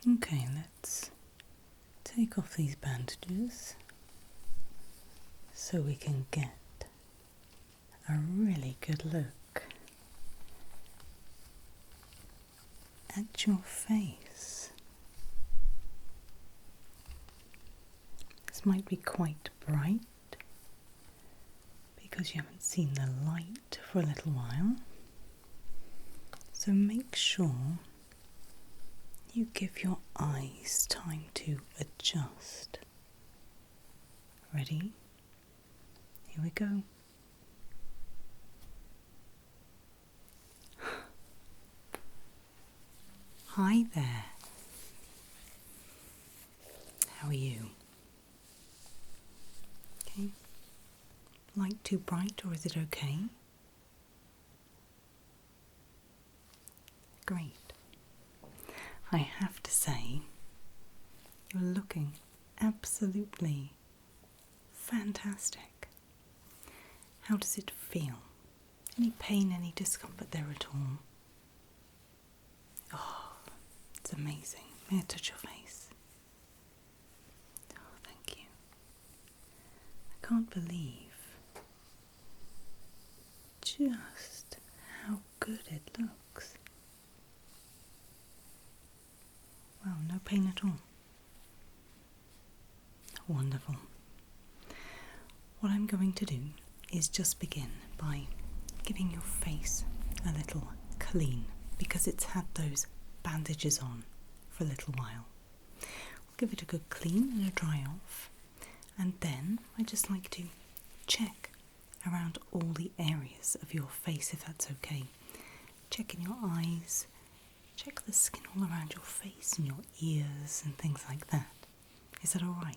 Okay, let's take off these bandages so we can get a really good look at your face. This might be quite bright because you haven't seen the light for a little while, so make sure you give your eyes time to adjust. Ready? Here we go. Hi there. How are you? Okay. Light too bright, or is it okay? Great. I have to say, you're looking absolutely fantastic. How does it feel? Any pain, any discomfort there at all? Oh, it's amazing. May I touch your face? Oh, thank you. I can't believe just how good it looks. Wow, no pain at all. Wonderful. What I'm going to do is just begin by giving your face a little clean because it's had those bandages on for a little while. We'll give it a good clean and a dry off, and then I just like to check around all the areas of your face, if that's okay. Check in your eyes, check the skin all around your face and your ears and things like that. Is that all right?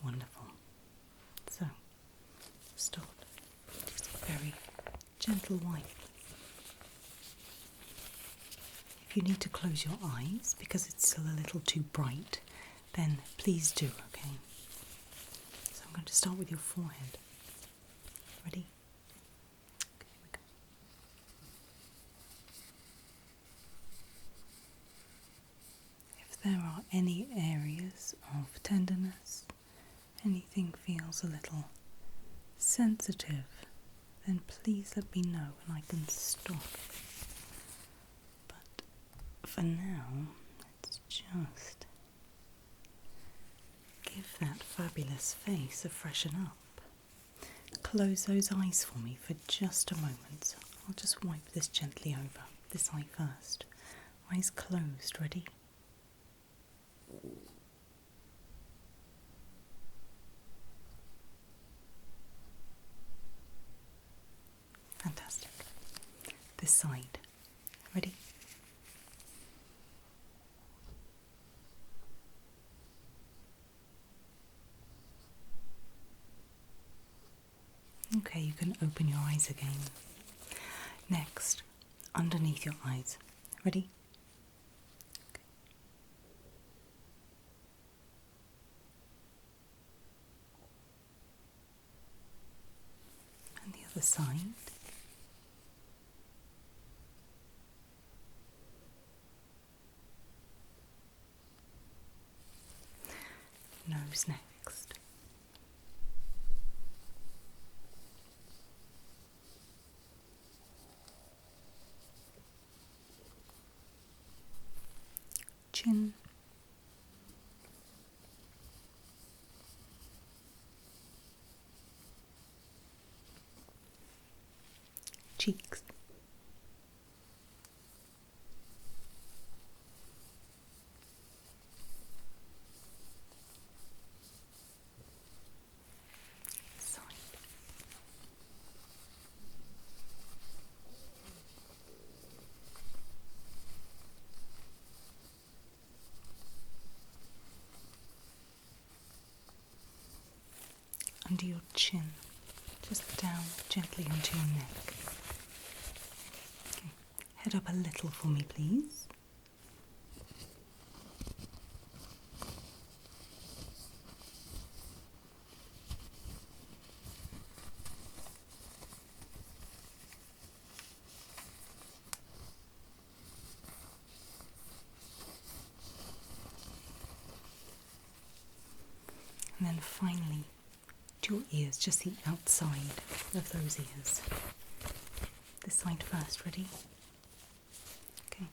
Wonderful. So, start. Just a very gentle wipe. If you need to close your eyes because it's still a little too bright, then please do, okay? So I'm going to start with your forehead. Ready? Okay, here we go. If there are any areas of tenderness, anything feels a little sensitive, then please let me know and I can stop. But for now, let's just give that fabulous face a freshen up. Close those eyes for me for just a moment. I'll just wipe this gently over. This eye first. Eyes closed. Ready? Fantastic. This side. Ready? Okay, you can open your eyes again. Next, underneath your eyes. Ready? Okay. And the other side. Nose next. Chin. Cheeks. Side. Under your chin, just down gently onto your neck. Okay. Head up a little for me, please. And finally, to your ears, just the outside of those ears. This side first, ready? Okay.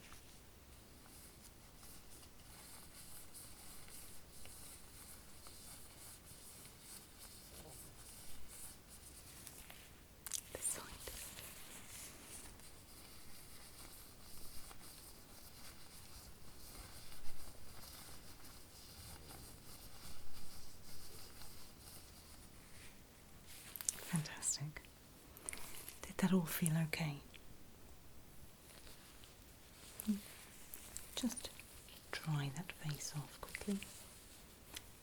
This side. Fantastic. Did that all feel okay? Just dry that face off quickly.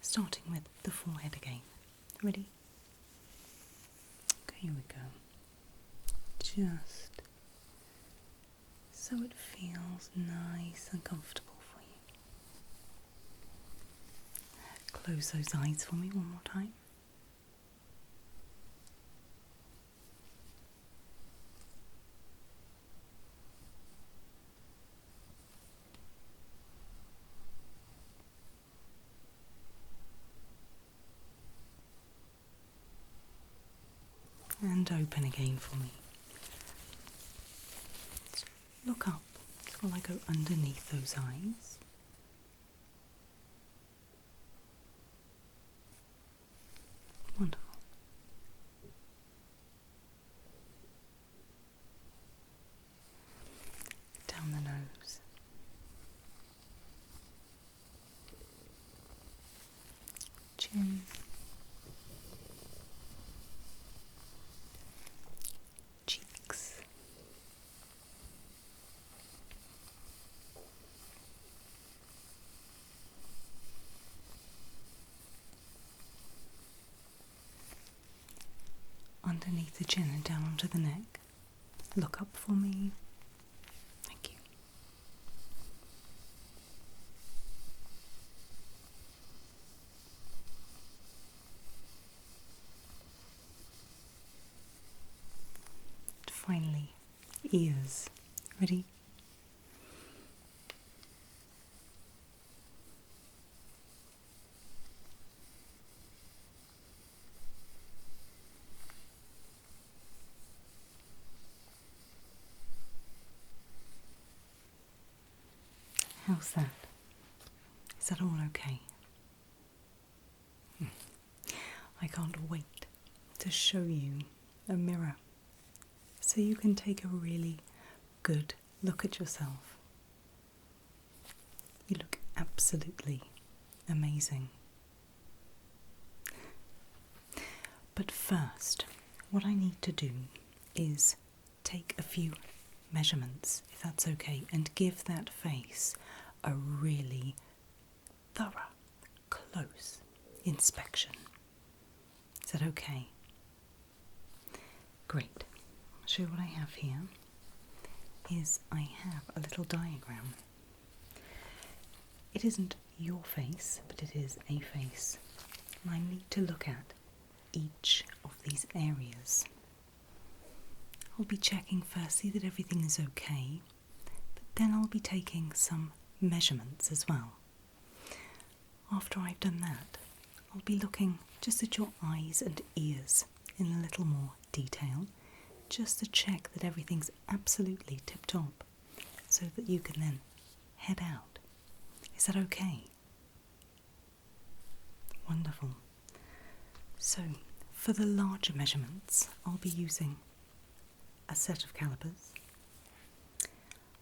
Starting with the forehead again. Ready? Okay, here we go. Just so it feels nice and comfortable for you. Close those eyes for me one more time. And open again for me. Look up while I go underneath those eyes. Wonderful. Down the nose. Chin. Cheeks. Underneath the chin and down onto the neck. Look up for me. Thank you. And finally, ears. Ready? How's that? Is that all okay? I can't wait to show you a mirror so you can take a really good look at yourself. You look absolutely amazing. But first, what I need to do is take a few measurements, if that's okay, and give that face a really thorough, close inspection. Is that okay? Great. I'll show you what I have here. I have a little diagram. It isn't your face, but it is a face. And I need to look at each of these areas. I'll be checking firstly that everything is okay, but then I'll be taking some measurements as well. After I've done that, I'll be looking just at your eyes and ears in a little more detail, just to check that everything's absolutely tip-top, so that you can then head out. Is that okay? Wonderful. So, for the larger measurements, I'll be using a set of calipers.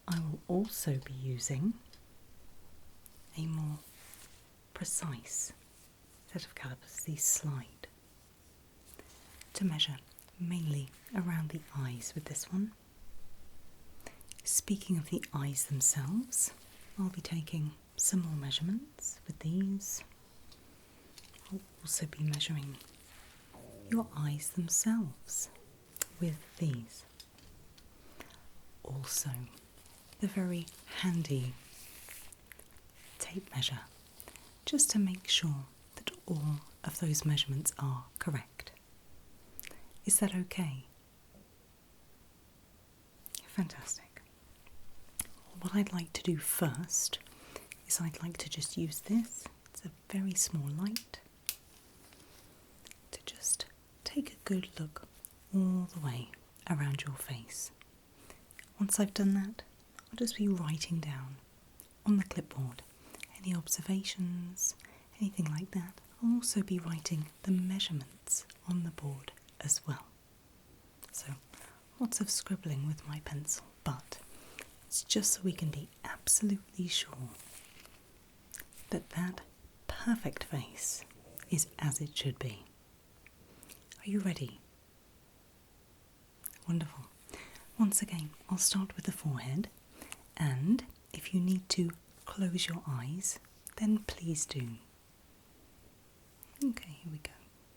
I will also be using a more precise set of calipers, these slide, to measure mainly around the eyes with this one. Speaking of the eyes themselves, I'll be taking some more measurements with these. I'll also be measuring your eyes themselves with these. Also, the very handy tape measure, just to make sure that all of those measurements are correct. Is that okay? Fantastic. What I'd like to do first is I'd like to just use this. It's a very small light. take a good look all the way around your face. Once I've done that, I'll just be writing down on the clipboard any observations, anything like that. I'll also be writing the measurements on the board as well. So lots of scribbling with my pencil, but it's just so we can be absolutely sure that that perfect face is as it should be. Are you ready? Wonderful. Once again, I'll start with the forehead, and if you need to close your eyes, then please do. Okay, here we go.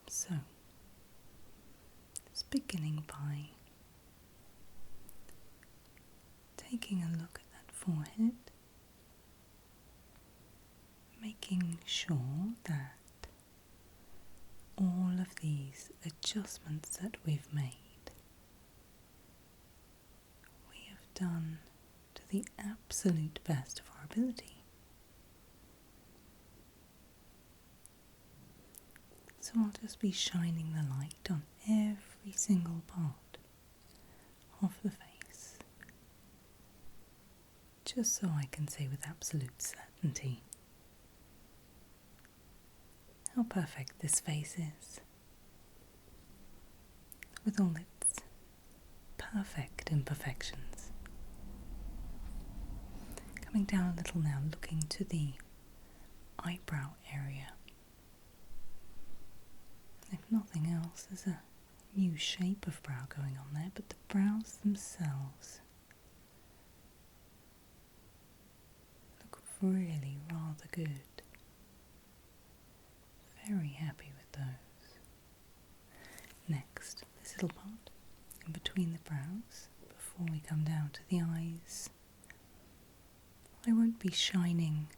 So, it's beginning by taking a look at that forehead, making sure that all of these adjustments that we've made, we have done to the absolute best of our ability. So I'll just be shining the light on every single part of the face, just so I can say with absolute certainty how perfect this face is, with all its perfect imperfections. Coming down a little now, looking to the eyebrow area. If nothing else, there's a new shape of brow going on there, but the brows themselves look really rather good. Very happy with those. Next, this little part in between the brows, before we come down to the eyes. I won't be shining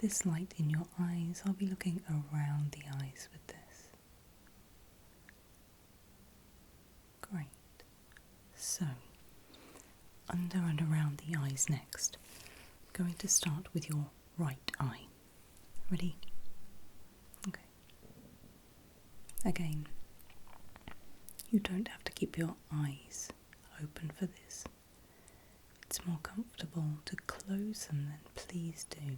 this light in your eyes, I'll be looking around the eyes with this. Great. So, under and around the eyes next. I'm going to start with your right eye. Ready? Okay. Again, you don't have to keep your eyes open for this. If it's more comfortable to close them, then please do.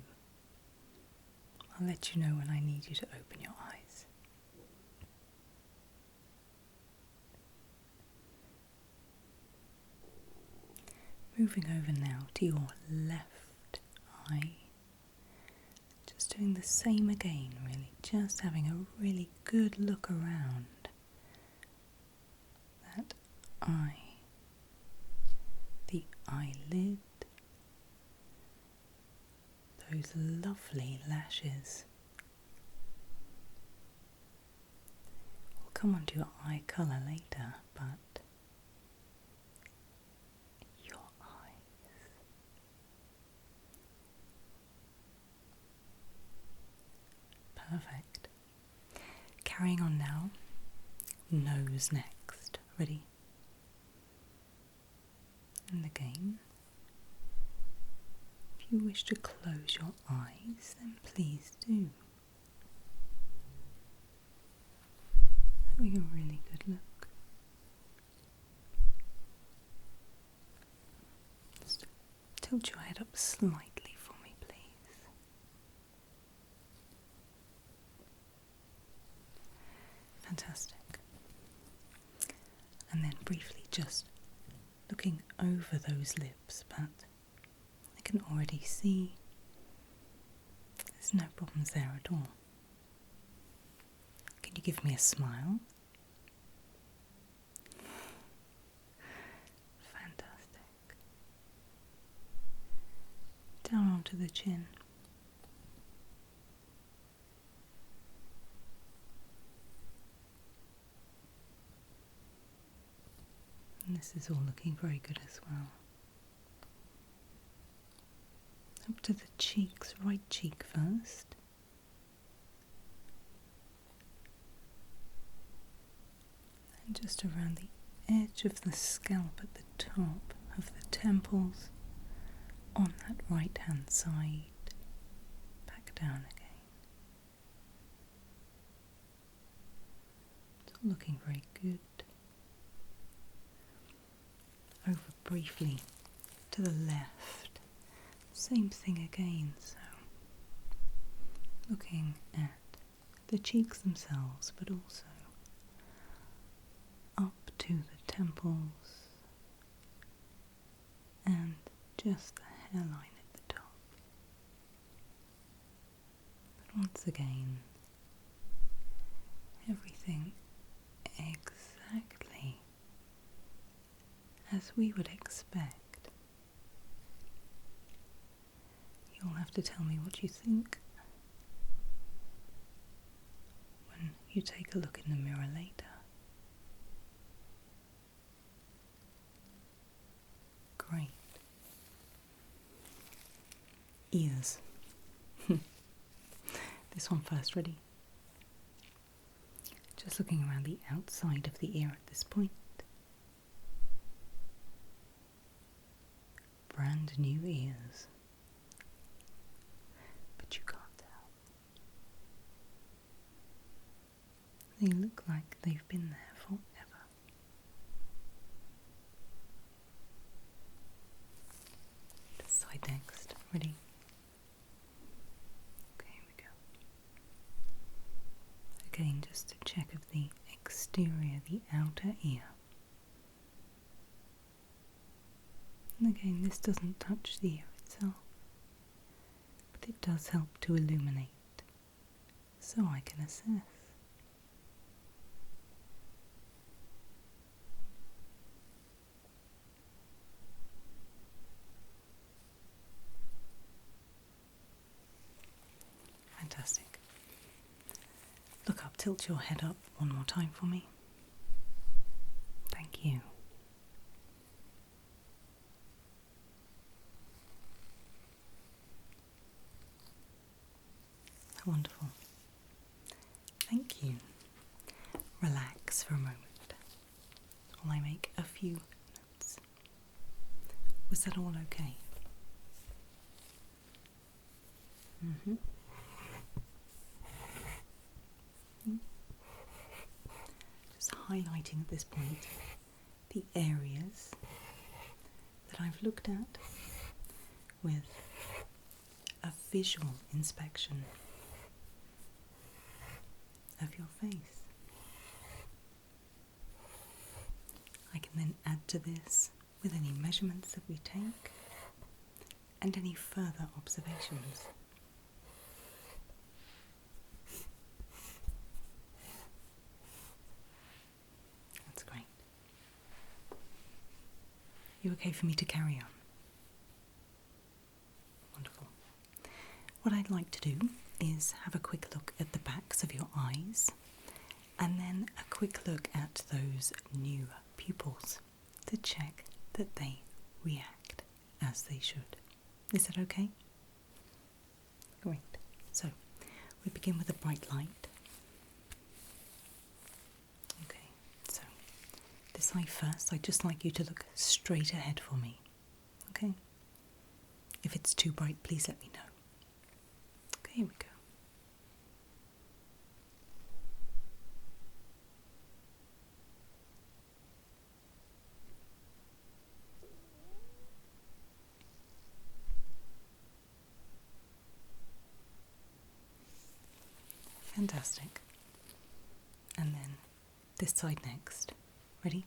I'll let you know when I need you to open your eyes. Moving over now to your left eye. Just doing the same again, really. Just having a really good look around that eye. The eyelid. Those lovely lashes. We'll come on to your eye colour later, but your eyes. Perfect. Carrying on now, nose next. Ready? And again, if you wish to close your eyes, then please do. Having a really good look. Just tilt your head up slightly for me, please. Fantastic. And then briefly just looking over those lips, but I can already see there's no problems there at all. Can you give me a smile? Fantastic. Down onto the chin. And this is all looking very good as well. Up to the cheeks, right cheek first. And just around the edge of the scalp at the top of the temples on that right hand side. Back down again. Looking very good. Over briefly to the left. Same thing again, so looking at the cheeks themselves, but also up to the temples and just the hairline at the top. But once again, everything exactly as we would expect. You'll have to tell me what you think when you take a look in the mirror later. Great. Ears. This one first, ready? Just looking around the outside of the ear at this point. Brand new ears. But you can't tell. They look like they've been there forever. This side next. Ready? Okay, here we go. Again, just to check of the exterior, the outer ear. And again, this doesn't touch the ear itself, but it does help to illuminate, so I can assess. Fantastic. Look up, tilt your head up one more time for me. Thank you. Wonderful. Thank you. Relax for a moment while I make a few notes. Was that all okay? Just highlighting at this point the areas that I've looked at with a visual inspection of your face. I can then add to this with any measurements that we take and any further observations. That's great. You okay for me to carry on? Wonderful. What I'd like to do is have a quick look at the backs of your eyes and then a quick look at those new pupils to check that they react as they should. Is that okay? Great. So we begin with a bright light. Okay, so this eye first. I'd just like you to look straight ahead for me. Okay? If it's too bright, please let me know. Okay, here we go. Fantastic. And then this side next. Ready?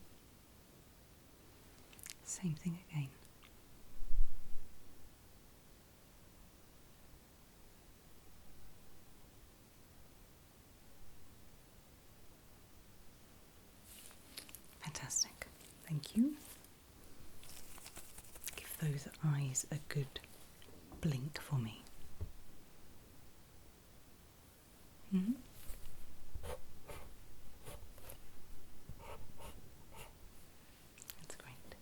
Same thing again. Fantastic. Thank you. Give those eyes a good blink for me. That's great.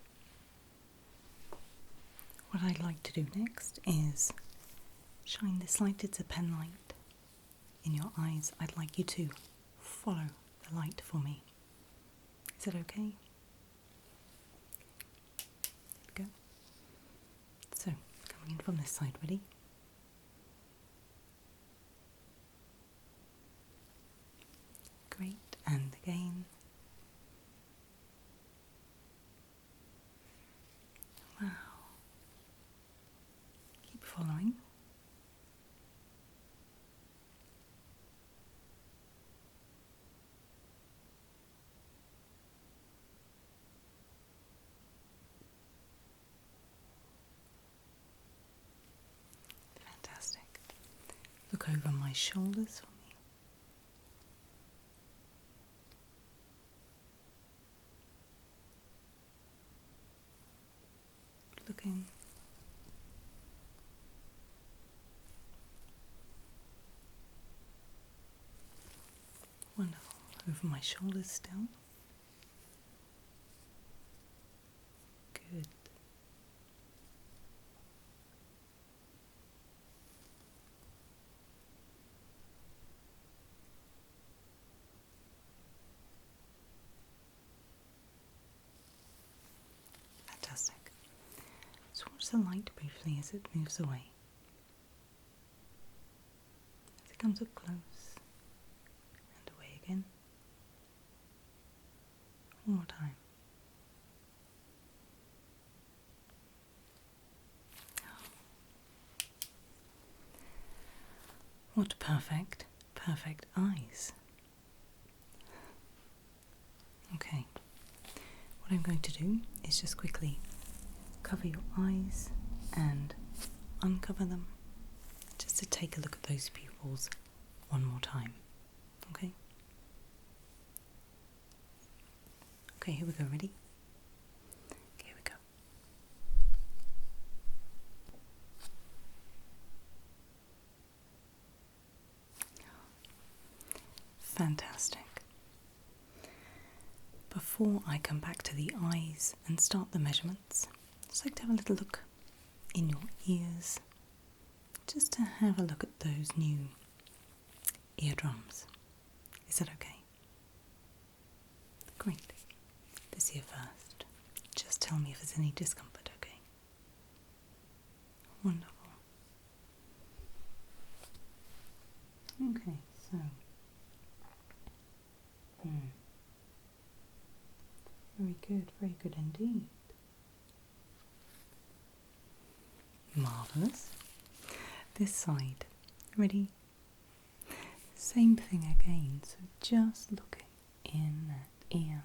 What I'd like to do next is shine this light. It's a pen light in your eyes. I'd like you to follow the light for me. Is that okay? Here we go. So, coming in from this side, ready? Great, and again. look over my shoulders for me. Looking. Wonderful. Over my shoulders still. Good. Fantastic. So watch the light briefly as it moves away. As it comes up close and away again. One more time. What perfect eyes. Okay, what I'm going to do is just quickly cover your eyes and uncover them, just to take a look at those pupils one more time. Okay? Okay, here we go. Ready? Okay, here we go. Fantastic. Before I come back to the eyes and start the measurements, I'd just like to have a little look in your ears, just to have a look at those new eardrums. Is that okay? Great. This ear first. Just tell me if there's any discomfort, okay? Wonderful. Okay, so very good indeed. Marvellous. This side. Ready? Same thing again, so just looking in that ear.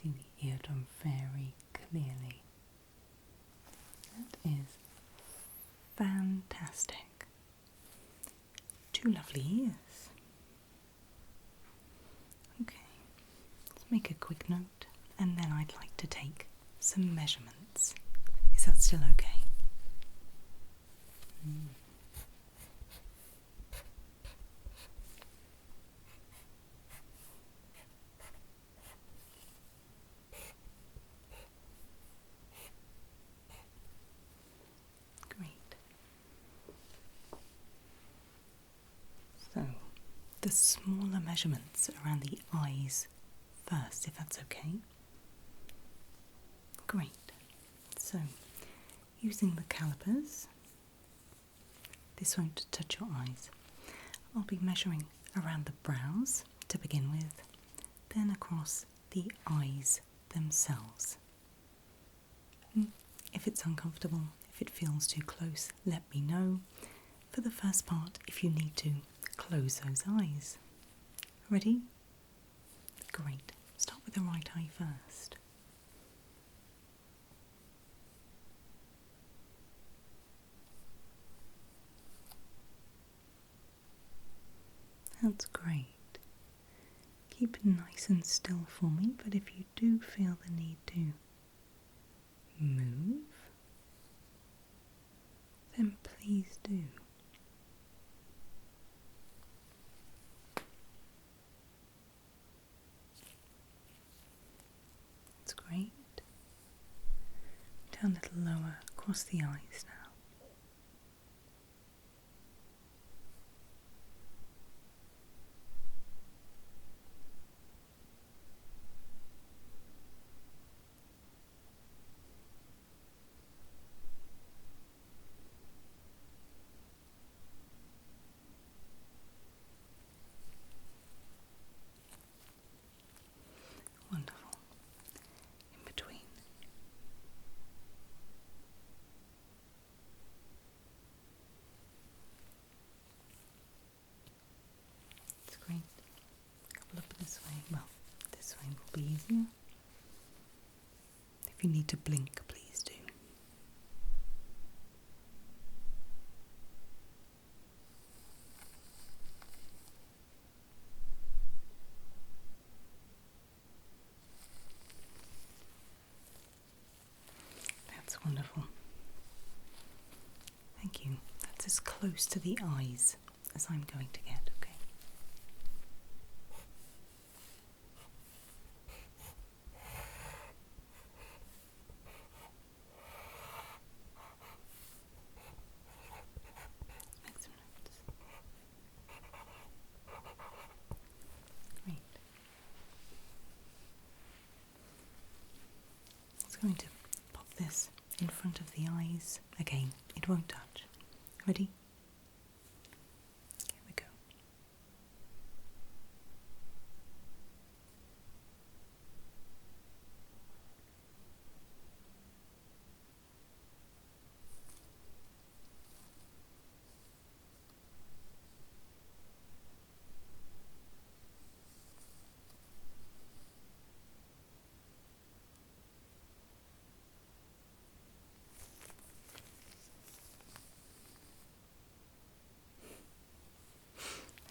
See the eardrum very clearly. That is fantastic. Two lovely ears. Okay, let's make a quick note, and then I'd like to take some measurements. Is that still okay? Great. So, the smaller measurements around the eyes first, if that's okay. Great. So, using the calipers, this won't touch your eyes. I'll be measuring around the brows to begin with, then across the eyes themselves. If it's uncomfortable, if it feels too close, let me know. For the first part, if you need to, close those eyes. Ready? Great. Start with the right eye first. That's great. Keep it nice and still for me, but if you do feel the need to move, then please do. That's great. Down a little lower across the eyes now. Wonderful. In between. It's great. A couple up this way. Well, this way will be easier. If you need to blink, please do. Wonderful. Thank you. That's as close to the eyes as I'm going to get, okay? Make some notes. Great. It's going to pop this in front of the eyes. Again, it won't touch. Ready? Here we go.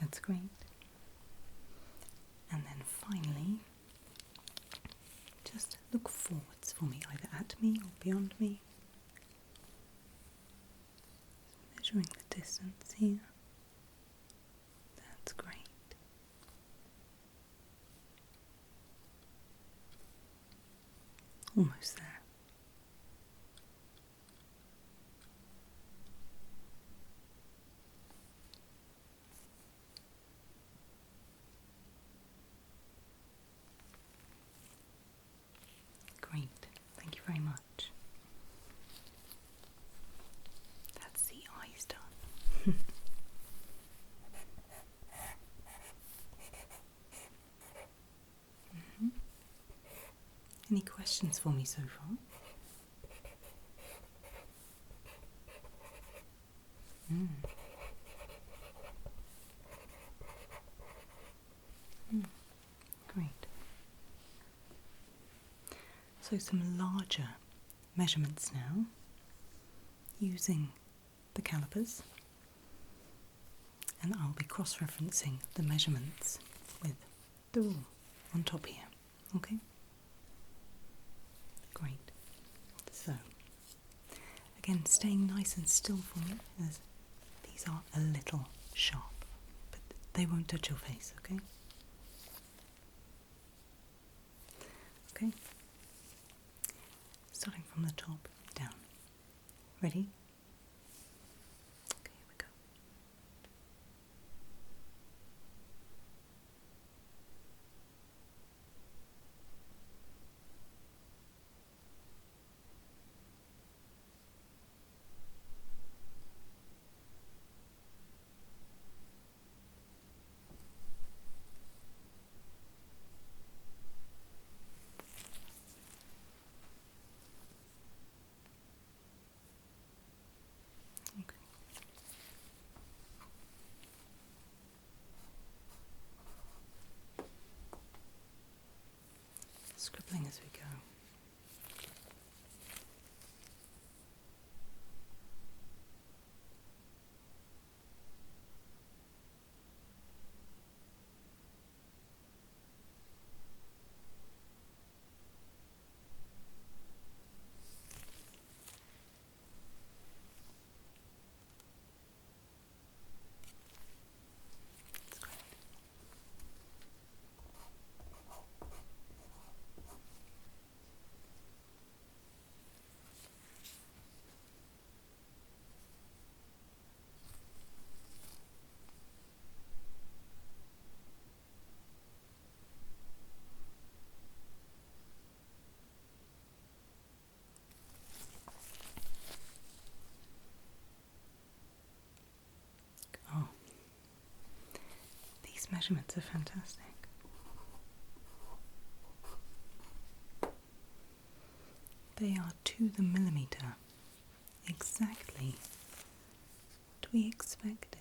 That's great. And then finally, just look forwards for me, either at me or beyond me. Measuring the distance here. That's great. Almost there. Great, thank you very much. That's the eyes done. Any questions for me so far? Great. So some larger measurements now, using the calipers, and I'll be cross-referencing the measurements with the rule on top here, okay? Great. So, again, staying nice and still for me, as these are a little sharp, but they won't touch your face, okay? Okay. Starting from the top down. Ready? Okay, here we go. Okay. Scribbling as we go. That's great. Oh, these measurements are fantastic. They are to the millimetre, exactly what we expected.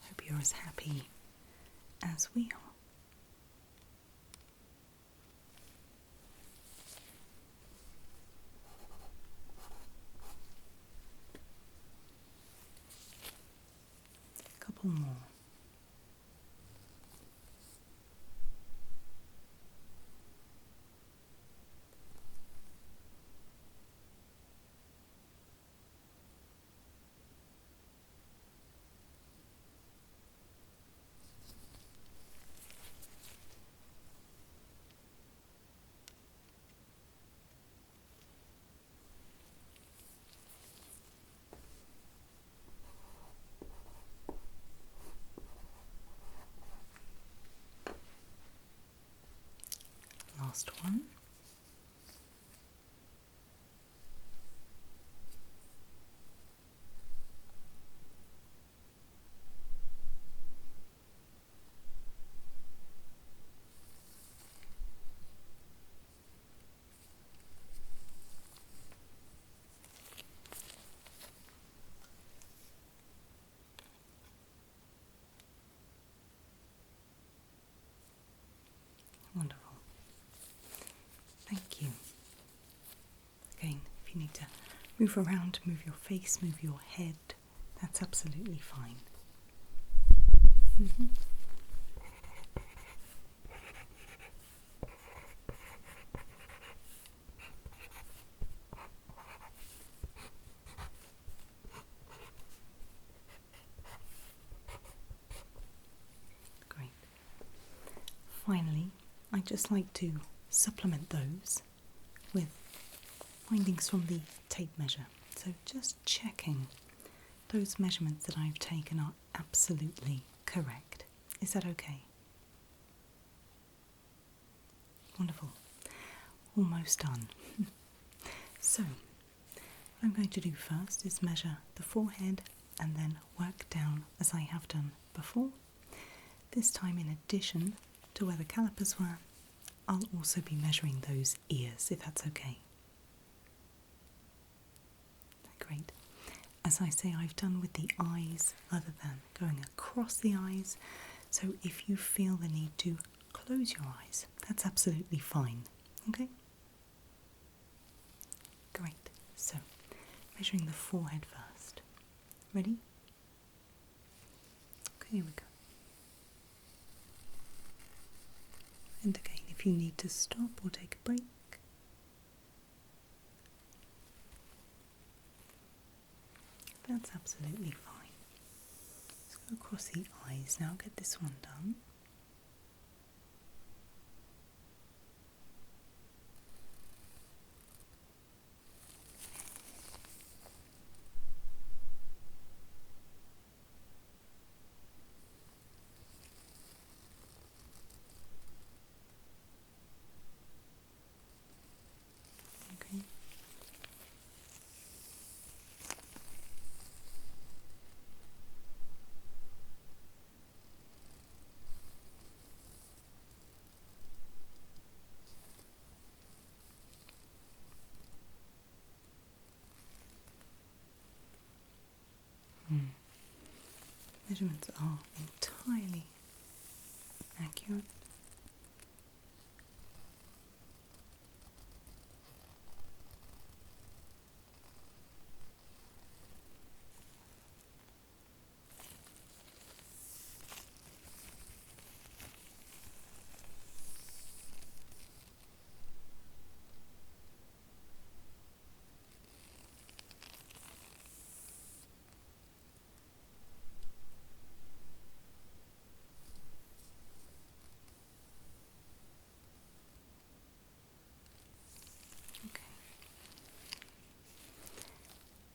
Hope you're as happy as we are. A couple more. last one. Wonderful. Thank you. Again, if you need to move around, move your face, move your head, that's absolutely fine. Great. Finally, I'd just like to supplement those with findings from the tape measure. So just checking those measurements that I've taken are absolutely correct. Is that okay? Wonderful. Almost done. So, what I'm going to do first is measure the forehead and then work down as I have done before. This time, in addition to where the calipers were, I'll also be measuring those ears, if that's okay. Great. As I say, I've done with the eyes other than going across the eyes, so if you feel the need to close your eyes, that's absolutely fine. Okay? Great. So, measuring the forehead first. Ready? Okay, here we go. And again, if you need to stop or take a break, that's absolutely fine. Let's go across the eyes now, get this one done. Okay. Measurements are entirely accurate.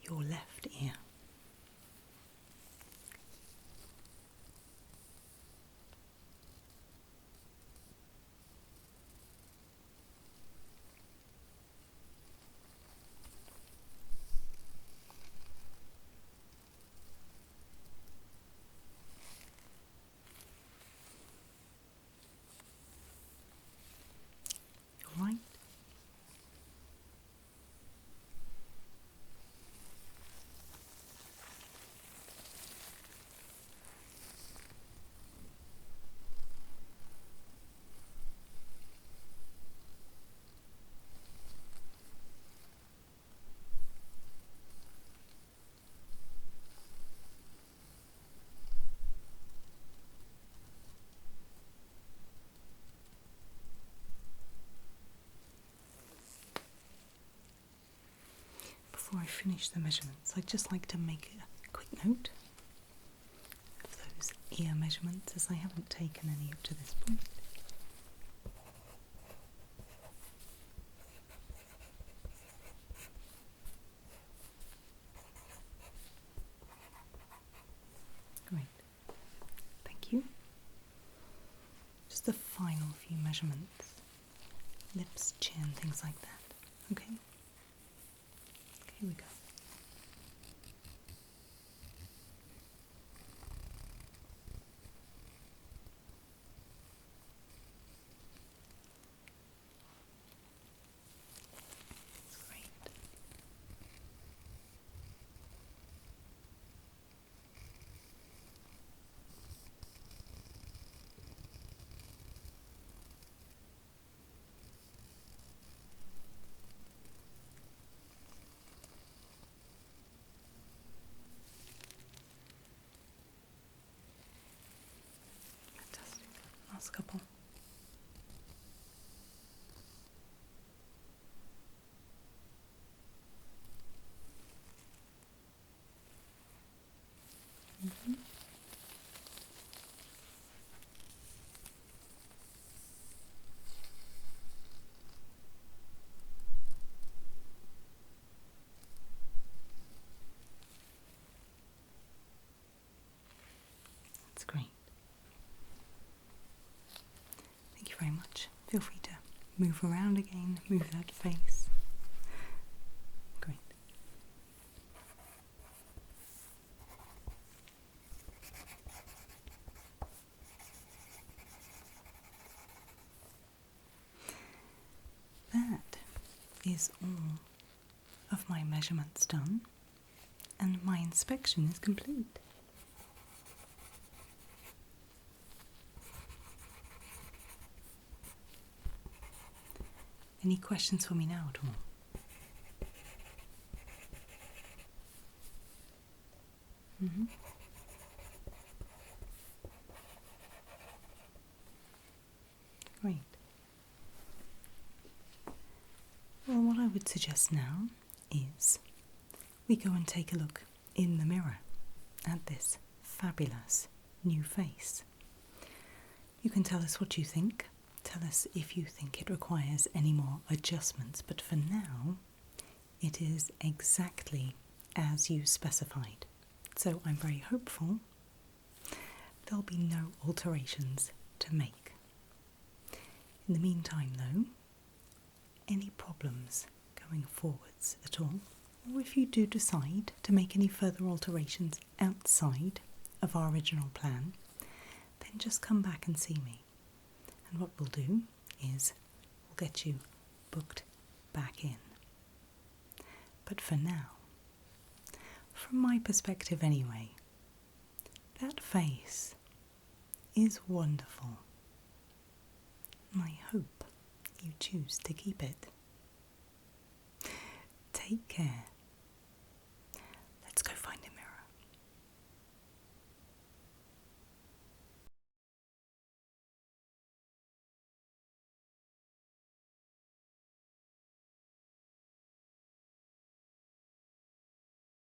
Your left ear. Your right. Before I finish the measurements, I'd just like to make a quick note of those ear measurements, as I haven't taken any up to this point. Great. Thank you. Just the final few measurements. lips, chin, things like that. Okay? Here we go. That's great. Fantastic. Last couple. That's great. Thank you very much. Feel free to move around again, move that face. Great. That is all of my measurements done, and my inspection is complete. Any questions for me now at all? Great. Well, what I would suggest now is we go and take a look in the mirror at this fabulous new face. You can tell us what you think. Tell us if you think it requires any more adjustments, but for now, it is exactly as you specified. So I'm very hopeful there'll be no alterations to make. In the meantime, though, any problems going forwards at all, or if you do decide to make any further alterations outside of our original plan, then just come back and see me. And what we'll do is we'll get you booked back in. But for now, from my perspective anyway, that face is wonderful. I hope you choose to keep it. Take care.